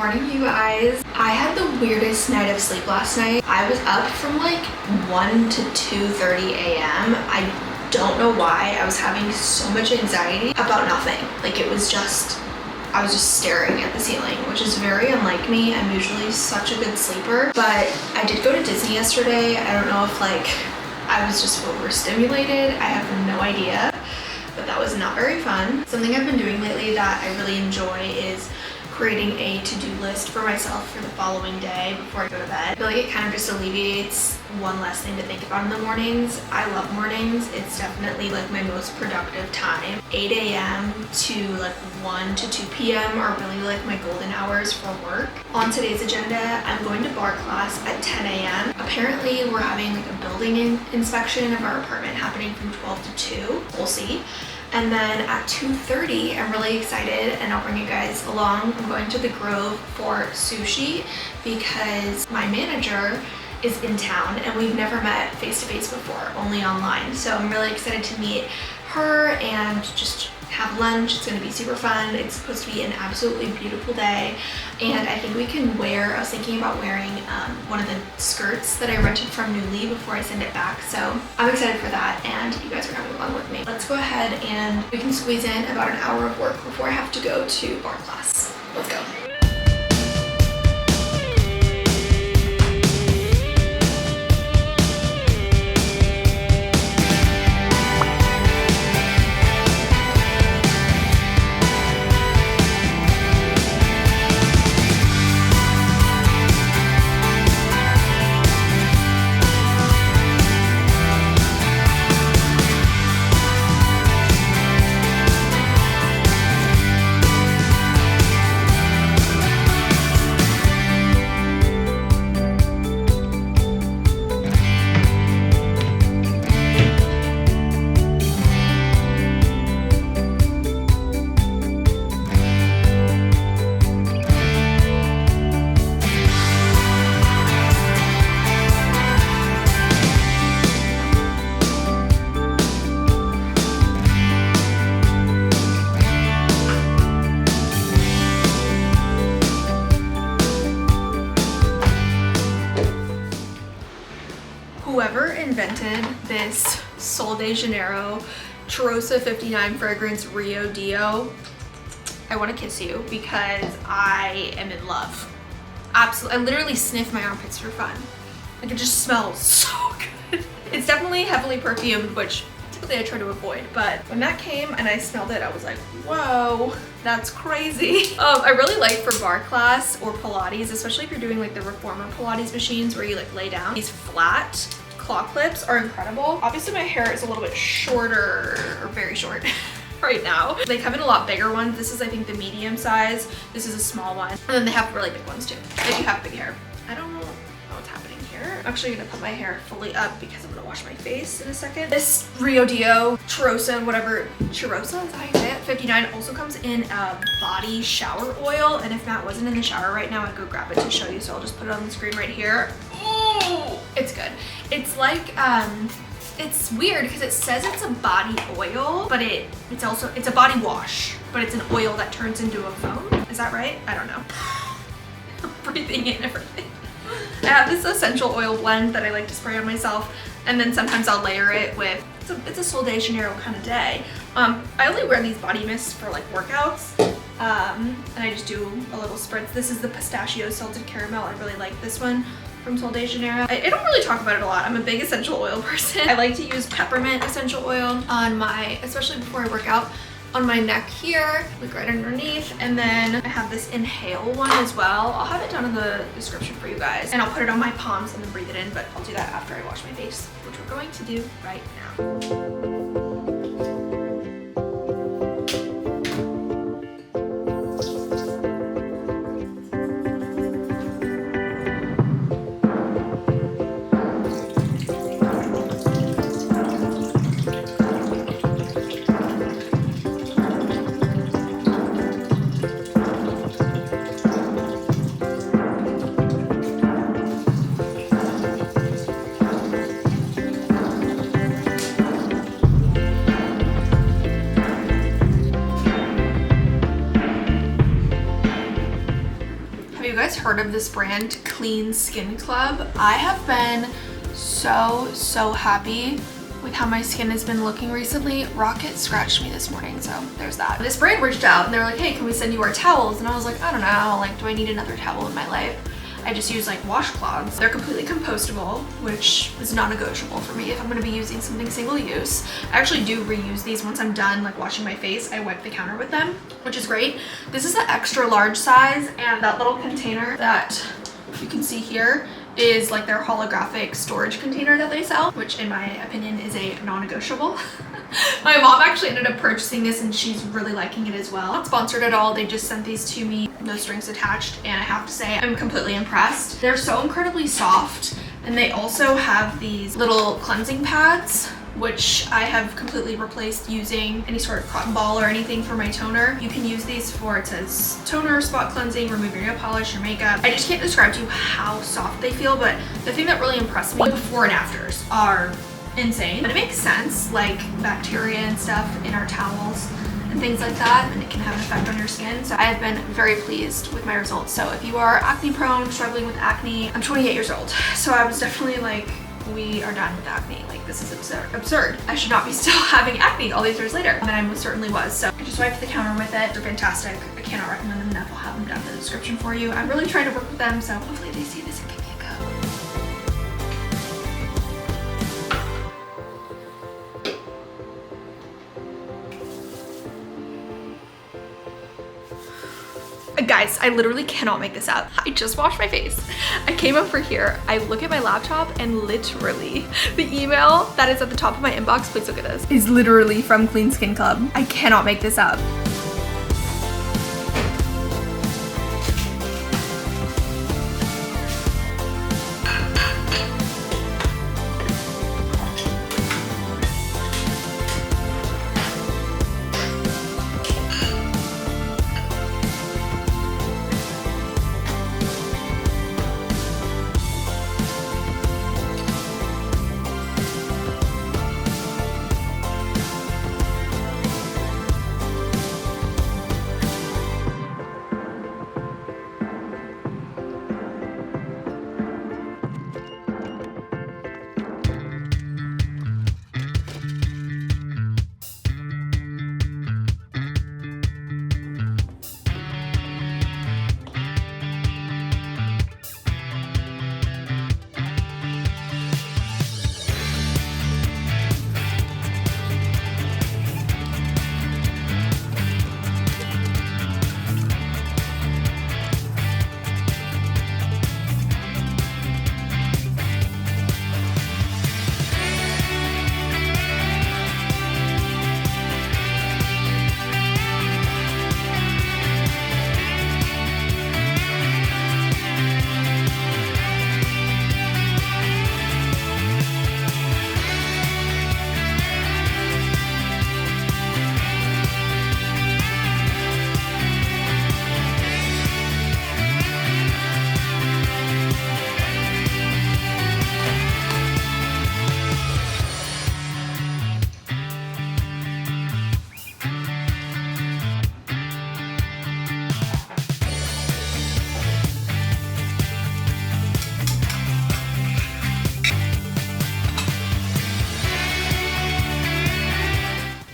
morning, you guys. I had the weirdest night of sleep last night. I was up from like 1 to 2:30 a.m. I don't know why. I was having so much anxiety about nothing. Like I was just staring at the ceiling, which is very unlike me. I'm usually such a good sleeper, but I did go to Disney yesterday. I don't know if like I was just overstimulated. I have no idea, but that was not very fun. Something I've been doing lately that I really enjoy is creating a to-do list for myself for the following day before I go to bed. I feel like it kind of just alleviates one less thing to think about in the mornings. I love mornings. It's definitely like my most productive time. 8 a.m. to like 1 to 2 p.m. are really like my golden hours for work. On today's agenda, I'm going to bar class at 10 a.m. Apparently we're having like a building inspection of our apartment happening from 12 to 2. We'll see. And then at 2:30, I'm really excited and I'll bring you guys along. I'm going to the Grove for sushi because my manager is in town and we've never met face-to-face before, only online. So I'm really excited to meet her and just have lunch. It's gonna be super fun. It's supposed to be an absolutely beautiful day. And I think we can wear, I was thinking about wearing one of the skirts that I rented from Nuuly before I send it back. So I'm excited for that and you guys are coming along with me. Let's go ahead and we can squeeze in about an hour of work before I have to go to bar class. Let's go. Whoever invented this Sol de Janeiro Cheirosa 59 fragrance Rio Dio, I want to kiss you because I am in love. Absolutely, I literally sniff my armpits for fun. Like it just smells so good. It's definitely heavily perfumed, which typically I try to avoid, but when that came and I smelled it, I was like, whoa, that's crazy. I really like for bar class or Pilates, especially if you're doing like the reformer Pilates machines where you like lay down. These flat claw clips are incredible. Obviously my hair is a little bit shorter, or very short right now. They come in a lot bigger ones. This is I think the medium size. This is a small one. And then they have really big ones too, if you have big hair. I don't know what's happening here. I'm actually gonna put my hair fully up because I'm gonna wash my face in a second. This Rio Dio Cheirosa, whatever, Cheirosa, is that how you say it? 59 also comes in a body shower oil. And if Matt wasn't in the shower right now, I'd go grab it to show you. So I'll just put it on the screen right here. Oh, it's good. It's like, it's weird because it says it's a body oil, but it's also, it's a body wash, but it's an oil that turns into a foam. Is that right? I don't know. I'm breathing in everything. I have this essential oil blend that I like to spray on myself, and then sometimes I'll layer it with, it's a Sol de Janeiro kind of day. I only wear these body mists for like workouts, and I just do a little spritz. This is the pistachio salted caramel. I really like this one from Sol de Janeiro. I don't really talk about it a lot. I'm a big essential oil person. I like to use peppermint essential oil on my, especially before I work out, on my neck here, like right underneath. And then I have this inhale one as well. I'll have it down in the description for you guys. And I'll put it on my palms and then breathe it in, but I'll do that after I wash my face, which we're going to do right now. guys heard of this brand, Clean Skin Club? I have been so happy with how my skin has been looking recently. Rocket scratched me this morning, so there's that. This brand reached out and they were like, hey, can we send you our towels? And I was like, I don't know, like, do I need another towel in my life? I just use like washcloths. They're completely compostable, which is non-negotiable for me if I'm gonna be using something single use. I actually do reuse these once I'm done like washing my face. I wipe the counter with them, which is great. This is the extra large size, and that little container that you can see here is like their holographic storage container that they sell, which in my opinion is a non-negotiable. My mom actually ended up purchasing this and she's really liking it as well. Not sponsored at all, they just sent these to me, no strings attached, and I have to say I'm completely impressed. They're so incredibly soft, and they also have these little cleansing pads, which I have completely replaced using any sort of cotton ball or anything for my toner. You can use these for, it says toner, spot cleansing, remove your nail polish, your makeup. I just can't describe to you how soft they feel, but the thing that really impressed me, the before and afters are insane. But it makes sense, like bacteria and stuff in our towels and things like that, and it can have an effect on your skin. So I have been very pleased with my results. So if you are acne prone, struggling with acne, I'm 28 years old, so I was definitely like, we are done with acne. Like, this is absurd. I should not be still having acne all these years later. And I most certainly was. So I just wiped the counter with it. They're fantastic. I cannot recommend them enough. I'll have them down in the description for you. I'm really trying to work with them, so hopefully they see this and give me a go. Guys, I literally cannot make this up. I just washed my face. I came over here, I look at my laptop, and literally the email that is at the top of my inbox, please look at this, is literally from Clean Skin Club. I cannot make this up.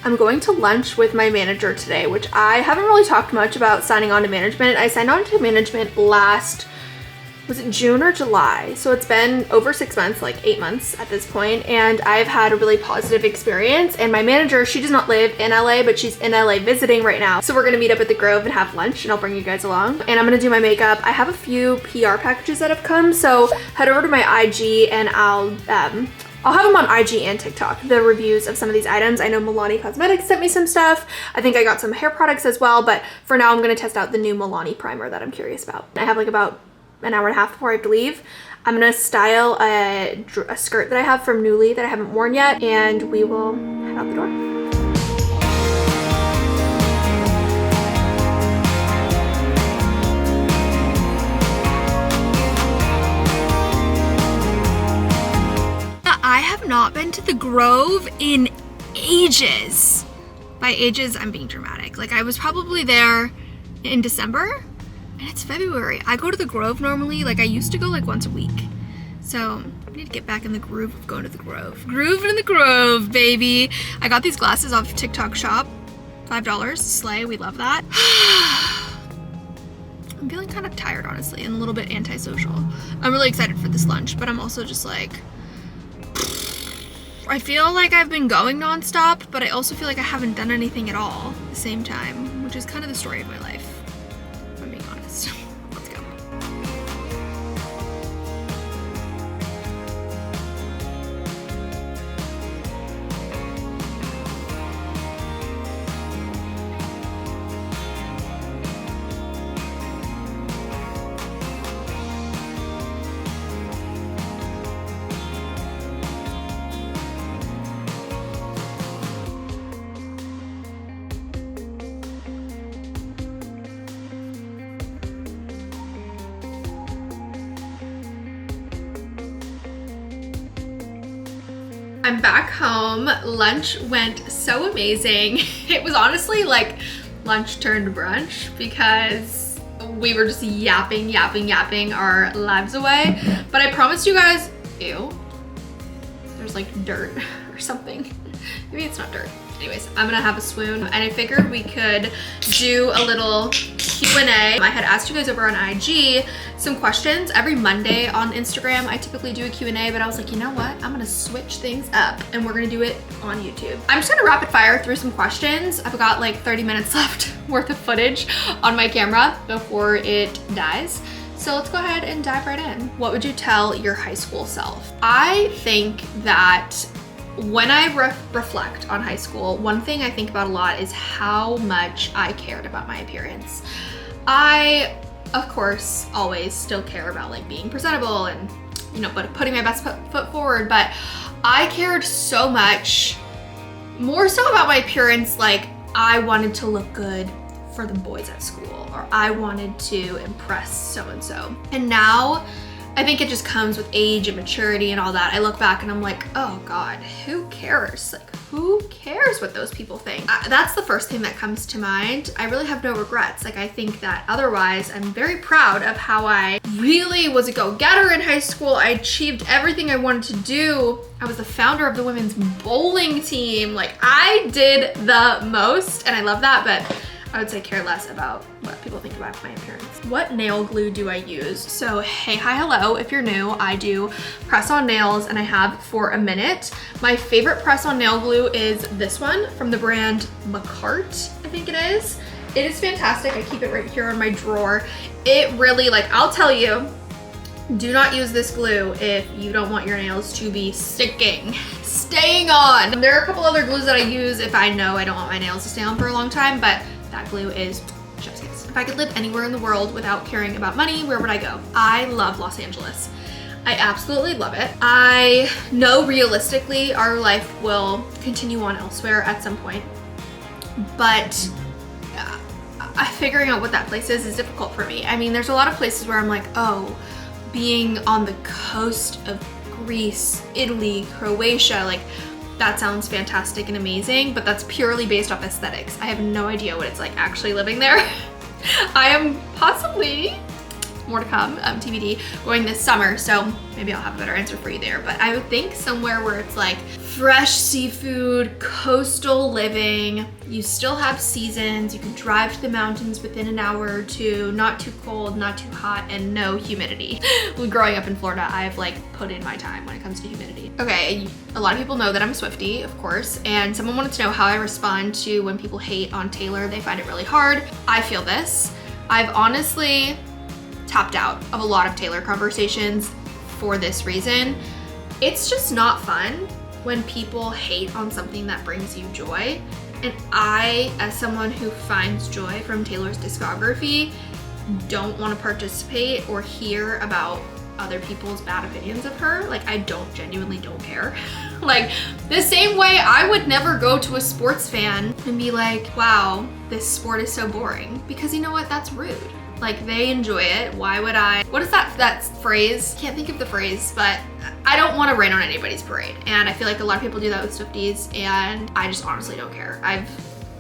I'm going to lunch with my manager today, which I haven't really talked much about signing on to management. I signed on to management last, was it June or July? So it's been over 6 months, like 8 months at this point, and I've had a really positive experience. And my manager, she does not live in LA, but she's in LA visiting right now. So we're gonna meet up at the Grove and have lunch, and I'll bring you guys along. And I'm gonna do my makeup. I have a few PR packages that have come, so head over to my IG and I'll have them on IG and TikTok, the reviews of some of these items. I know Milani Cosmetics sent me some stuff. I think I got some hair products as well, but for now I'm gonna test out the new Milani primer that I'm curious about. I have like about an hour and a half before I have to leave. I'm gonna style a skirt that I have from Nuuly that I haven't worn yet, and we will head out the door. I have not been to the Grove in ages. By ages, I'm being dramatic. Like, I was probably there in December. And it's February. I go to the Grove normally. Like I used to go like once a week. So I need to get back in the groove of going to the Grove. Groove in the Grove, baby. I got these glasses off TikTok shop. $5, slay, we love that. I'm feeling kind of tired, honestly, and a little bit antisocial. I'm really excited for this lunch, but I'm also just like, I feel like I've been going nonstop, but I also feel like I haven't done anything at all at the same time, which is kind of the story of my life, if I'm being honest. Let's go. I'm back home. Lunch went so amazing. It was honestly like lunch turned brunch because we were just yapping our lives away. But I promised you guys, ew, there's like dirt or something. Maybe it's not dirt. Anyways, I'm gonna have a swoon, and I figured we could do a little Q&A. I had asked you guys over on IG some questions. Every Monday on Instagram, I typically do a Q&A, but I was like, you know what? I'm gonna switch things up and we're gonna do it on YouTube. I'm just gonna rapid fire through some questions. I've got like 30 minutes left worth of footage on my camera before it dies. So let's go ahead and dive right in. What would you tell your high school self? I think that when I reflect on high school, one thing I think about a lot is how much I cared about my appearance. I, of course, always still care about like being presentable and, you know, but putting my best foot forward, but I cared so much, more so about my appearance, like I wanted to look good for the boys at school, or I wanted to impress so-and-so. And now, I think it just comes with age and maturity and all that. I look back and I'm like, oh God, who cares? Like, who cares what those people think? That's the first thing that comes to mind. I really have no regrets. Like, I think that otherwise, I'm very proud of how I really was a go-getter in high school. I achieved everything I wanted to do. I was the founder of the women's bowling team. Like, I did the most, and I love that, but I would say care less about what people think about my appearance. What nail glue do I use? So hey, hi, hello. If you're new, I do press-on nails and I have for a minute. My favorite press-on nail glue is this one from the brand Macart, I think it is. It is fantastic. I keep it right here in my drawer. It really, like, I'll tell you, do not use this glue if you don't want your nails to be staying on. There are a couple other glues that I use if I know I don't want my nails to stay on for a long time, but that glue is chef's kiss. If I could live anywhere in the world without caring about money, where would I go? I love Los Angeles. I absolutely love it. I know realistically our life will continue on elsewhere at some point, but figuring out what that place is difficult for me. I mean, there's a lot of places where I'm like, oh, being on the coast of Greece, Italy, Croatia, like, that sounds fantastic and amazing, but that's purely based off aesthetics. I have no idea what it's like actually living there. I am possibly, more to come, TBD, going this summer, so maybe I'll have a better answer for you there. But I would think somewhere where it's like fresh seafood, coastal living, you still have seasons, you can drive to the mountains within an hour or two, not too cold, not too hot, and no humidity. Growing up in Florida, I've like put in my time when it comes to humidity. Okay, a lot of people know that I'm a Swiftie, of course, and someone wanted to know how I respond to when people hate on Taylor. They find it really hard. I feel this. I've honestly tapped out of a lot of Taylor conversations for this reason. It's just not fun when people hate on something that brings you joy. And I, as someone who finds joy from Taylor's discography, don't want to participate or hear about other people's bad opinions of her. Like, I genuinely don't care. Like, the same way I would never go to a sports fan and be like, wow, this sport is so boring. Because you know what? That's rude. Like, they enjoy it. Why would I? What is that phrase? Can't think of the phrase, but I don't want to rain on anybody's parade. And I feel like a lot of people do that with Swifties, and I just honestly don't care. I've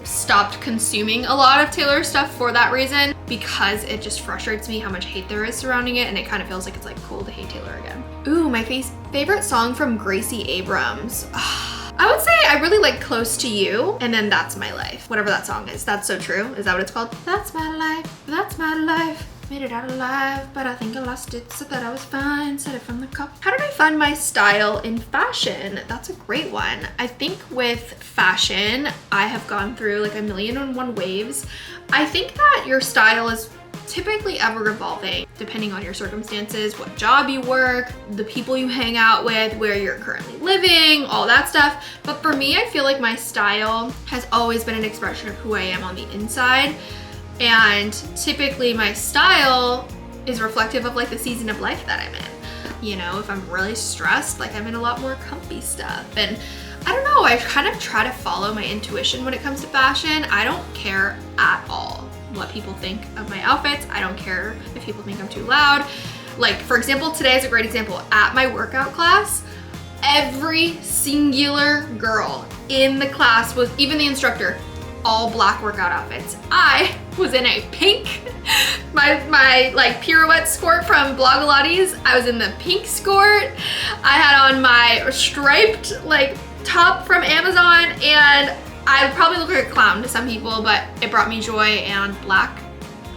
stopped consuming a lot of Taylor stuff for that reason, because it just frustrates me how much hate there is surrounding it, and it kind of feels like it's like cool to hate Taylor again. Ooh, my favorite song from Gracie Abrams. I would say I really like Close to You, and then That's My Life. Whatever that song is. That's So True. Is that what it's called? That's my life. That's my life. Made it out alive, but I think I lost it. Said that I was fine. Said it from the cup. How did I find my style in fashion? That's a great one. I think with fashion, I have gone through like 1,000,001 waves. I think that your style is typically ever evolving depending on your circumstances, what job you work, the people you hang out with, where you're currently living, all that stuff. But for me, I feel like my style has always been an expression of who I am on the inside. And typically my style is reflective of like the season of life that I'm in. You know, if I'm really stressed, like I'm in a lot more comfy stuff. And I don't know, I kind of try to follow my intuition when it comes to fashion. I don't care at all what people think of my outfits. I don't care if people think I'm too loud. Like, for example, today is a great example. At my workout class, every singular girl in the class was, even the instructor, all black workout outfits. I was in a pink, my like pirouette skirt from Blogilates. I was in the pink skirt. I had on my striped like top from Amazon, and I would probably look like a clown to some people, but it brought me joy, and black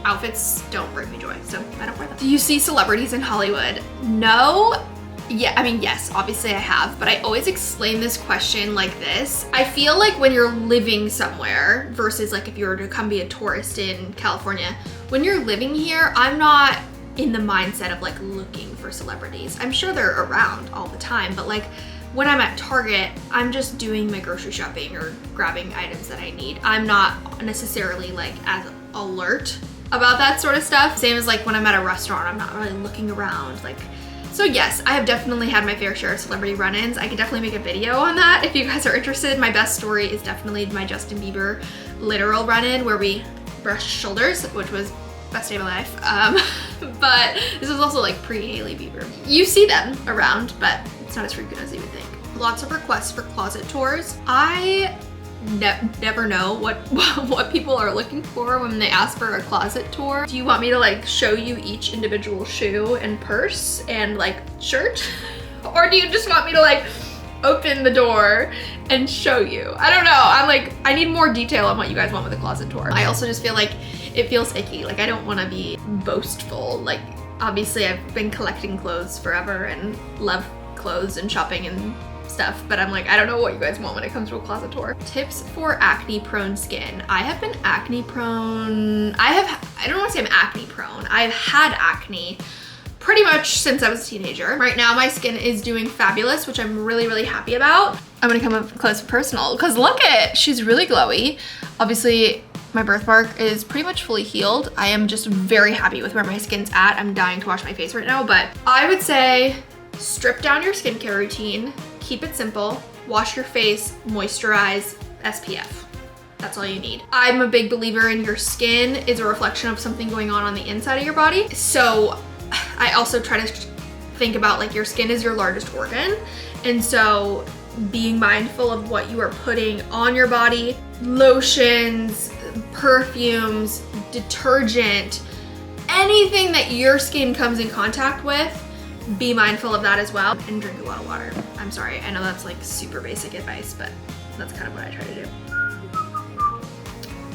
outfits don't bring me joy, so I don't wear them. Do you see celebrities in Hollywood? No. Yeah, I mean, yes, obviously I have, but I always explain this question like this. I feel like when you're living somewhere versus like if you were to come be a tourist in California, when you're living here, I'm not in the mindset of like looking for celebrities. I'm sure they're around all the time, but like when I'm at Target, I'm just doing my grocery shopping or grabbing items that I need. I'm not necessarily like as alert about that sort of stuff. Same as like when I'm at a restaurant, I'm not really looking around like. So yes, I have definitely had my fair share of celebrity run-ins. I could definitely make a video on that if you guys are interested. My best story is definitely my Justin Bieber literal run-in where we brushed shoulders, which was best day of my life. But this was also like pre-Hailey Bieber. You see them around, but it's not as frequent as you would think. Lots of requests for closet tours. I never know what people are looking for when they ask for a closet tour. Do you want me to like show you each individual shoe and purse and like shirt? Or do you just want me to like open the door and show you? I don't know. I'm like, I need more detail on what you guys want with a closet tour. I also just feel like it feels icky. Like I don't want to be boastful. Like obviously I've been collecting clothes forever and love clothes and shopping and stuff, but I'm like, I don't know what you guys want when it comes to a closet tour. Tips for acne prone skin. I have been acne prone. I don't want to say I'm acne prone. I've had acne pretty much since I was a teenager. Right now my skin is doing fabulous, which I'm really, really happy about. I'm gonna come up close and personal because look at, she's really glowy. Obviously my birthmark is pretty much fully healed. I am just very happy with where my skin's at. I'm dying to wash my face right now, but I would say strip down your skincare routine. Keep it simple, wash your face, moisturize, SPF. That's all you need. I'm a big believer in your skin is a reflection of something going on the inside of your body. So I also try to think about like your skin is your largest organ. And so being mindful of what you are putting on your body, lotions, perfumes, detergent, anything that your skin comes in contact with, be mindful of that as well, and drink a lot of water. I'm sorry, I know that's like super basic advice, but that's kind of what I try to do.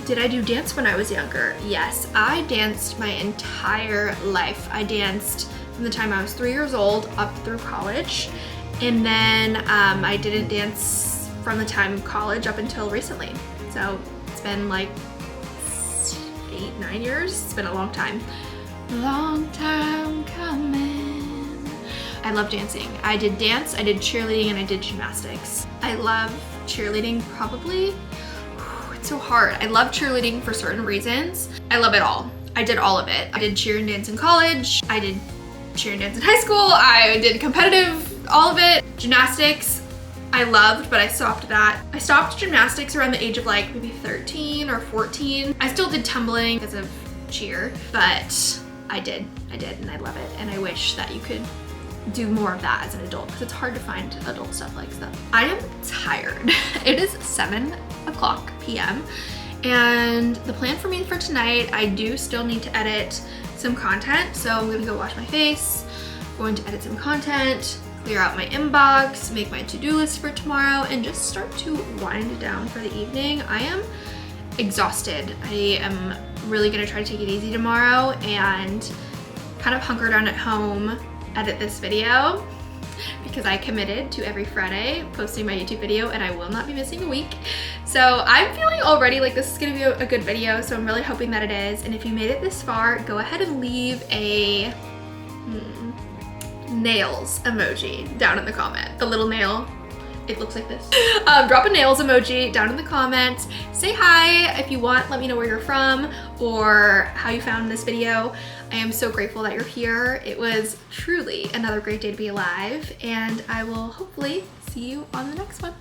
Did I do dance when I was younger? Yes, I danced my entire life. I danced from the time I was 3 years old up through college, and then I didn't dance from the time of college up until recently. So it's been like 8, 9 years. It's been a long time. Long time coming. I love dancing. I did dance, I did cheerleading, and I did gymnastics. I love cheerleading probably. It's so hard. I love cheerleading for certain reasons. I love it all. I did all of it. I did cheer and dance in college. I did cheer and dance in high school. I did competitive, all of it. Gymnastics, I loved, but I stopped that. I stopped gymnastics around the age of like maybe 13 or 14. I still did tumbling because of cheer, but I did, and I love it. And I wish that you could do more of that as an adult because it's hard to find adult stuff like that. I am tired. It is 7 o'clock p.m. And the plan for me for tonight, I do still need to edit some content. So I'm gonna go wash my face, going to edit some content, clear out my inbox, make my to-do list for tomorrow, and just start to wind down for the evening. I am exhausted. I am really gonna try to take it easy tomorrow and kind of hunker down at home, edit this video, because I committed to every Friday posting my YouTube video and I will not be missing a week. So I'm feeling already like this is gonna be a good video, so I'm really hoping that it is. And if you made it this far, go ahead and leave a nails emoji down in the comment. The little nail, it looks like this. Drop a nails emoji down in the comments. Say hi if you want, let me know where you're from or how you found this video. I am so grateful that you're here. It was truly another great day to be alive, and I will hopefully see you on the next one.